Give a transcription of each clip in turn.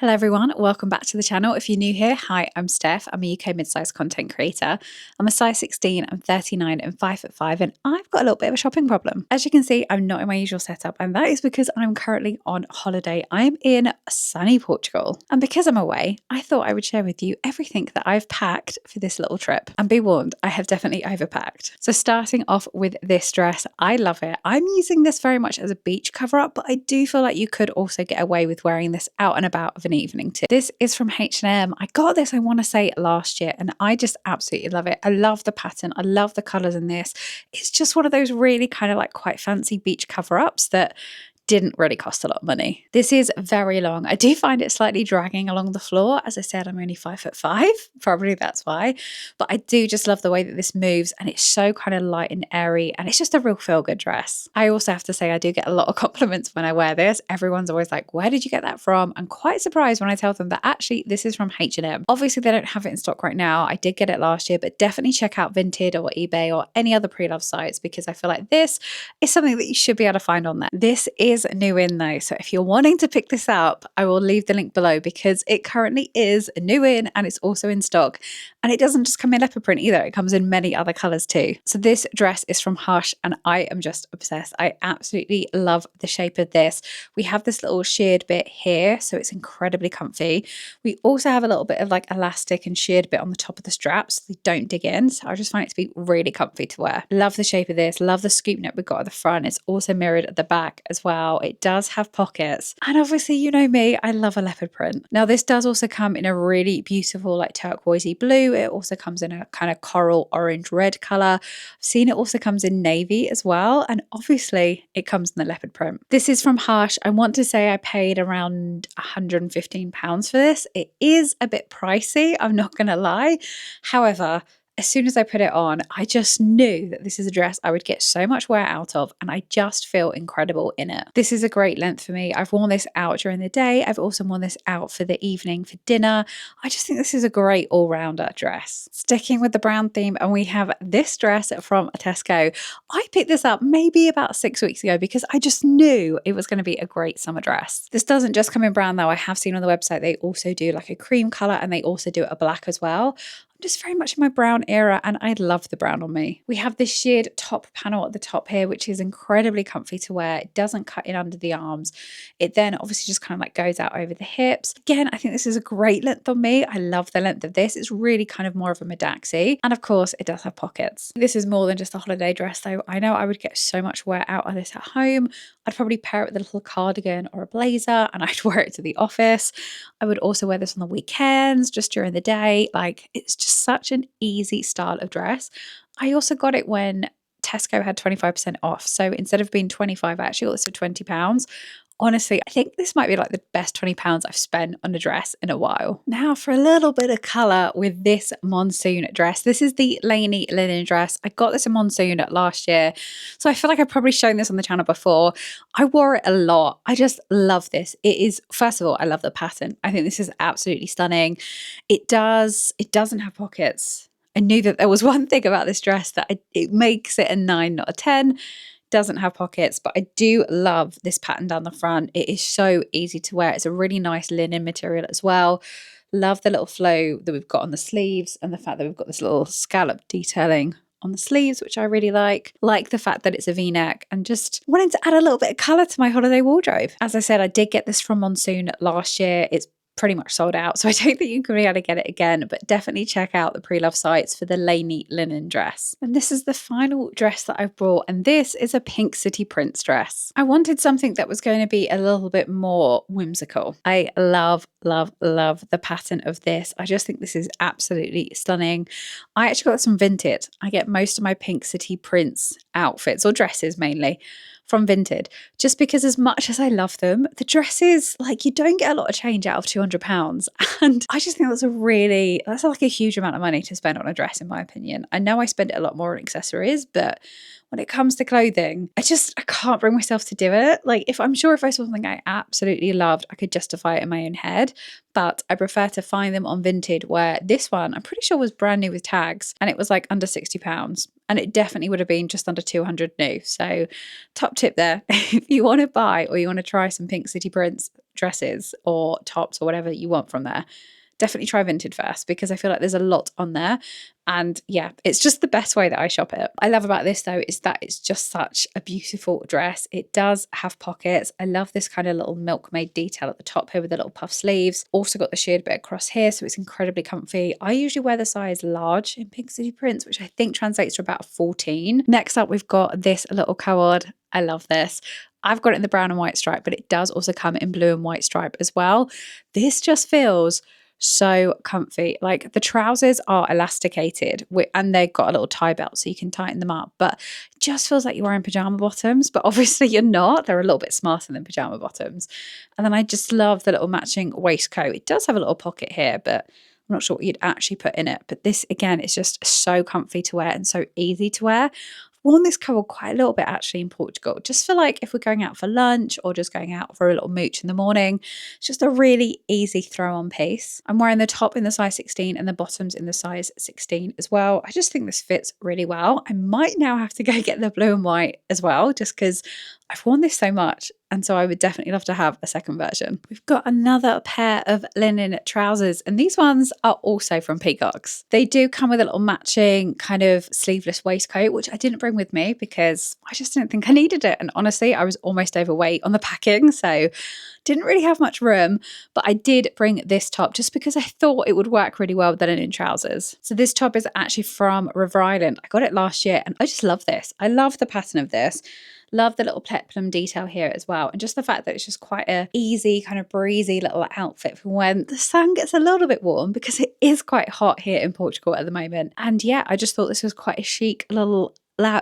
Hello everyone, welcome back to the channel. If you're new here, hi, I'm Steph. I'm a UK mid-size content creator. I'm a size 16, I'm 39 and 5'5", and I've got a little bit of a shopping problem. As you can see, I'm not in my usual setup, and that is because I'm currently on holiday. I'm in sunny Portugal. And because I'm away, I thought I would share with you everything that I've packed for this little trip. And be warned, I have definitely overpacked. So starting off with this dress, I love it. I'm using this very much as a beach cover-up, but I do feel like you could also get away with wearing this out and about an evening too. This is from H&M. I got this, I want to say, last year, and I just absolutely love it. I love the pattern. I love the colors in this. It's just one of those really kind of like quite fancy beach cover-ups that didn't really cost a lot of money. This is very long. I do find it slightly dragging along the floor. As I said, I'm only 5'5", probably that's why. But I do just love the way that this moves, and it's so kind of light and airy, and it's just a real feel-good dress. I also have to say I do get a lot of compliments when I wear this. Everyone's always like, where did you get that from? I'm quite surprised when I tell them that actually this is from H&M. Obviously they don't have it in stock right now. I did get it last year, but definitely check out Vinted or eBay or any other pre-love sites, because I feel like this is something that you should be able to find on there. This is new in though, so if you're wanting to pick this up, I will leave the link below because it currently is new in and it's also in stock, and it doesn't just come in leopard print either, it comes in many other colors too. So this dress is from Hush and I am just obsessed. I absolutely love the shape of this. We have this little sheared bit here, so it's incredibly comfy. We also have a little bit of like elastic and sheared bit on the top of the straps so they don't dig in, so I just find it to be really comfy to wear. Love the shape of this, love the scoop neck we've got at the front. It's also mirrored at the back as well. It does have pockets, and obviously you know me, I love a leopard print. Now this does also come in a really beautiful like turquoisey blue. It also comes in a kind of coral orange red color. I've seen it also comes in navy as well, and obviously it comes in the leopard print. This is from Hush. I want to say I paid around £115 for this. It is a bit pricey, I'm not gonna lie. However, as soon as I put it on, I just knew that this is a dress I would get so much wear out of, and I just feel incredible in it. This is a great length for me. I've worn this out during the day. I've also worn this out for the evening for dinner. I just think this is a great all-rounder dress. Sticking with the brown theme, and we have this dress from Tesco. I picked this up maybe about 6 weeks ago because I just knew it was going to be a great summer dress. This doesn't just come in brown though. I have seen on the website they also do like a cream color, and they also do a black as well. I'm just very much in my brown era, and I love the brown on me. We have this sheared top panel at the top here, which is incredibly comfy to wear. It doesn't cut in under the arms. It then obviously just kind of like goes out over the hips. Again, I think this is a great length on me. I love the length of this. It's really kind of more of a Madaxi. And of course, it does have pockets. This is more than just a holiday dress though. I know I would get so much wear out of this at home. I'd probably pair it with a little cardigan or a blazer, and I'd wear it to the office. I would also wear this on the weekends, just during the day. Like, it's just such an easy style of dress. I also got it when Tesco had 25% off. So instead of being 25, I actually got this for £20. Honestly, I think this might be like the best £20 I've spent on a dress in a while. Now for a little bit of colour with this Monsoon dress. This is the Laney linen dress. I got this in Monsoon last year, so I feel like I've probably shown this on the channel before. I wore it a lot. I just love this. It is, first of all, I love the pattern. I think this is absolutely stunning. It doesn't have pockets. I knew that there was one thing about this dress that it makes it a 9, not a 10. Doesn't have pockets, but I do love this pattern down the front. It is so easy to wear. It's a really nice linen material as well. Love the little flow that we've got on the sleeves, and the fact that we've got this little scallop detailing on the sleeves, which I really like. Like the fact that it's a v-neck, and just wanting to add a little bit of colour to my holiday wardrobe. As I said, I did get this from Monsoon last year. It's pretty much sold out, so I don't think you can be able to get it again, but definitely check out the pre-love sites for the Laney linen dress. And this is the final dress that I've brought, and this is a pink city prince dress. I wanted something that was going to be a little bit more whimsical. I love the pattern of this. I just think this is absolutely stunning. I actually got this from Vinted. I get most of my pink city prince outfits, or dresses mainly, from Vinted, just because as much as I love them, the dresses, like, you don't get a lot of change out of £200, and I just think that's like a huge amount of money to spend on a dress, in my opinion. I know I spend it a lot more on accessories, but when it comes to clothing, I can't bring myself to do it. Like, if I saw something I absolutely loved, I could justify it in my own head, but I prefer to find them on Vinted, where this one I'm pretty sure was brand new with tags, and it was like under £60. and it definitely would have been just under 200 new. So top tip there, if you want to buy or you want to try some Pink City Prints dresses or tops or whatever you want from there, definitely try Vinted first, because I feel like there's a lot on there. And yeah, it's just the best way that I shop it. I love about this though is that it's just such a beautiful dress. It does have pockets. I love this kind of little milkmaid detail at the top here with the little puff sleeves. Also got the sheared bit across here, so it's incredibly comfy. I usually wear the size large in Pink City Prints, which I think translates to about 14. Next up, we've got this little Coord. I love this. I've got it in the brown and white stripe, but it does also come in blue and white stripe as well. This just feels so comfy. Like the trousers are elasticated and they've got a little tie belt so you can tighten them up, but it just feels like you're wearing pajama bottoms, but obviously you're not. They're a little bit smarter than pajama bottoms. And then I just love the little matching waistcoat. It does have a little pocket here, but I'm not sure what you'd actually put in it. But this, again, is just so comfy to wear and so easy to wear. Worn this Coord quite a little bit actually in Portugal, just for like if we're going out for lunch or just going out for a little mooch in the morning. It's just a really easy throw on piece. I'm wearing the top in the size 16 and the bottoms in the size 16 as well. I just think this fits really well. I might now have to go get the blue and white as well, just because I've worn this so much. And so I would definitely love to have a second version. We've got another pair of linen trousers, and these ones are also from Peacocks. They do come with a little matching kind of sleeveless waistcoat, which I didn't bring with me because I just didn't think I needed it. And honestly, I was almost overweight on the packing, so didn't really have much room, but I did bring this top just because I thought it would work really well with the linen trousers. So this top is actually from River Island. I got it last year and I just love this. I love the pattern of this. Love the little peplum detail here as well. And just the fact that it's just quite a easy, kind of breezy little outfit for when the sun gets a little bit warm, because it is quite hot here in Portugal at the moment. And yeah, I just thought this was quite a chic little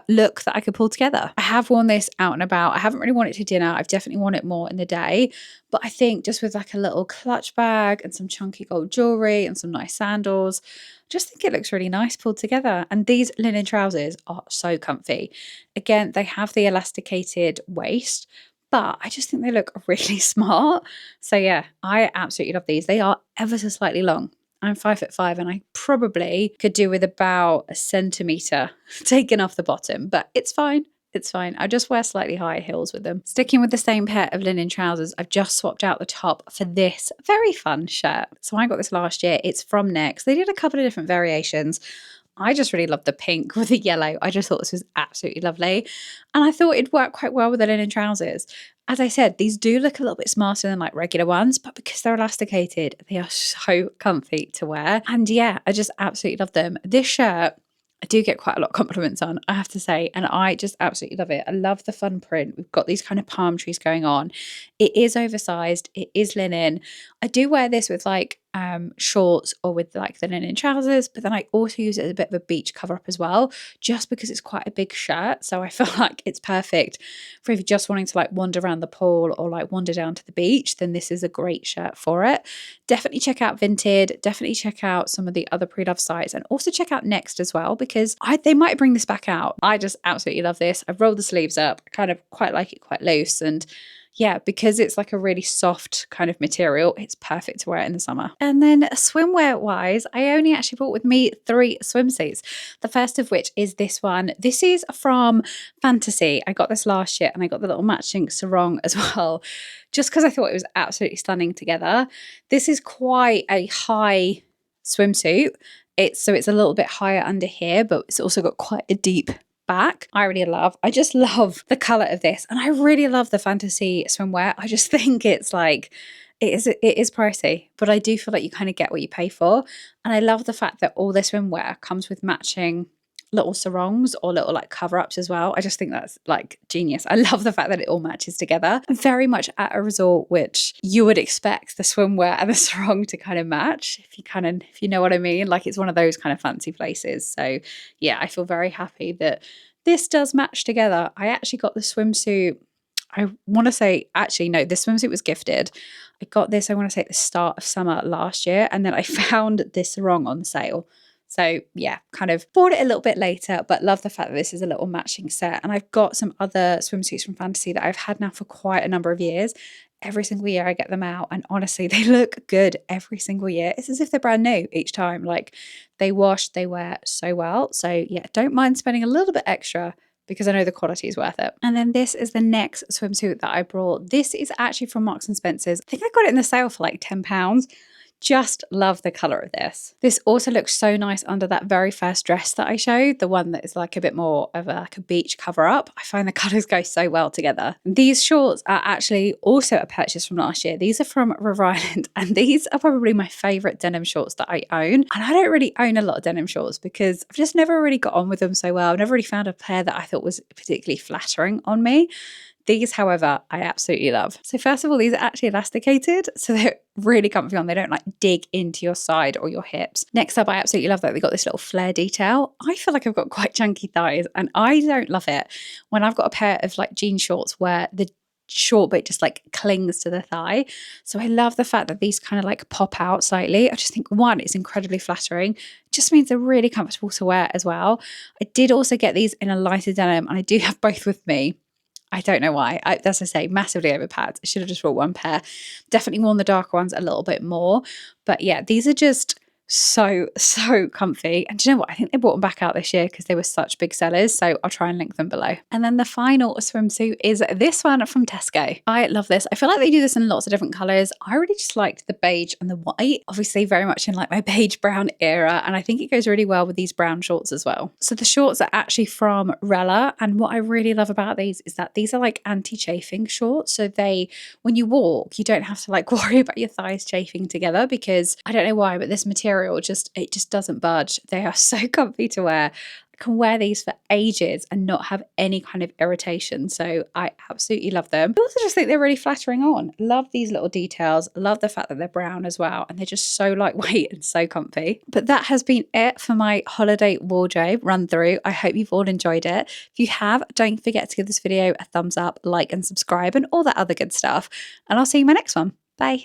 look that I could pull together. I have worn this out and about. I haven't really worn it to dinner. I've definitely worn it more in the day. But I think just with like a little clutch bag and some chunky gold jewelry and some nice sandals, just think it looks really nice pulled together. And these linen trousers are so comfy. Again, they have the elasticated waist, but I just think they look really smart. So yeah, I absolutely love these. They are ever so slightly long. I'm 5'5" and I probably could do with about a centimetre taken off the bottom, but it's fine. It's fine. I just wear slightly higher heels with them. Sticking with the same pair of linen trousers, I've just swapped out the top for this very fun shirt. So I got this last year. It's from Next. They did a couple of different variations. I just really love the pink with the yellow. I just thought this was absolutely lovely. And I thought it'd work quite well with the linen trousers. As I said, these do look a little bit smarter than like regular ones, but because they're elasticated, they are so comfy to wear. And yeah, I just absolutely love them. This shirt, I do get quite a lot of compliments on, I have to say, and I just absolutely love it. I love the fun print. We've got these kind of palm trees going on. It is oversized. It is linen. I do wear this with like shorts or with like the linen trousers, but then I also use it as a bit of a beach cover up as well, just because it's quite a big shirt. So I feel like it's perfect for if you're just wanting to like wander around the pool or like wander down to the beach, then this is a great shirt for it. Definitely check out Vinted. Definitely check out some of the other pre-loved sites, and also check out Next as well, because they might bring this back out. I just absolutely love this. I've rolled the sleeves up. I kind of quite like it quite loose, and yeah, because it's like a really soft kind of material, it's perfect to wear it in the summer. And then swimwear wise, I only actually brought with me 3 swimsuits. The first of which is this one. This is from Fantasy. I got this last year and I got the little matching sarong as well, just because I thought it was absolutely stunning together. This is quite a high swimsuit. It's a little bit higher under here, but it's also got quite a deep back. I just love the color of this, and I really love the Fantasy swimwear. I just think it's like it is pricey, but I do feel like you kind of get what you pay for. And I love the fact that all this swimwear comes with matching little sarongs or little like cover-ups as well. I just think that's like genius. I love the fact that it all matches together. Very much at a resort which you would expect the swimwear and the sarong to kind of match, if you know what I mean. Like it's one of those kind of fancy places. So yeah, I feel very happy that this does match together. I actually got the swimsuit, I want to say, actually, no, this swimsuit was gifted. I got this, I want to say, at the start of summer last year, and then I found this sarong on sale. So yeah, kind of bought it a little bit later, but love the fact that this is a little matching set. And I've got some other swimsuits from Fantasy that I've had now for quite a number of years. Every single year I get them out, and honestly, they look good every single year. It's as if they're brand new each time. Like, they wash, they wear so well. So yeah, don't mind spending a little bit extra because I know the quality is worth it. And then this is the next swimsuit that I brought. This is actually from Marks and Spencer's. I think I got it in the sale for like £10. Just love the color of this. This also looks so nice under that very first dress that I showed, the one that is like a bit more of like a beach cover up. I find the colors go so well together. These shorts are actually also a purchase from last year. These are from River Island, and these are probably my favorite denim shorts that I own. And I don't really own a lot of denim shorts because I've just never really got on with them so well. I've never really found a pair that I thought was particularly flattering on me. These, however, I absolutely love. So first of all, these are actually elasticated, so they're really comfy on. They don't like dig into your side or your hips. Next up, I absolutely love that they got this little flare detail. I feel like I've got quite chunky thighs, and I don't love it when I've got a pair of like jean shorts where the short bit just like clings to the thigh. So I love the fact that these kind of like pop out slightly. I just think, one, it's incredibly flattering. It just means they're really comfortable to wear as well. I did also get these in a lighter denim, and I do have both with me. I don't know why. As I say, massively overpacked. I should have just brought one pair. Definitely worn the darker ones a little bit more. But yeah, these are just so comfy. And do you know what? I think they brought them back out this year because they were such big sellers. So I'll try and link them below. And then the final swimsuit is this one from Tesco. I love this. I feel like they do this in lots of different colors. I really just liked the beige and the white. Obviously very much in like my beige brown era. And I think it goes really well with these brown shorts as well. So the shorts are actually from Rella. And what I really love about these is that these are like anti-chafing shorts. So when you walk, you don't have to like worry about your thighs chafing together, because I don't know why, but this material just doesn't budge. They are so comfy to wear. I can wear these for ages and not have any kind of irritation. So I absolutely love them. I also just think they're really flattering on. Love these little details. Love the fact that they're brown as well. And they're just so lightweight and so comfy. But that has been it for my holiday wardrobe run through. I hope you've all enjoyed it. If you have, don't forget to give this video a thumbs up, like and subscribe and all that other good stuff. And I'll see you in my next one. Bye.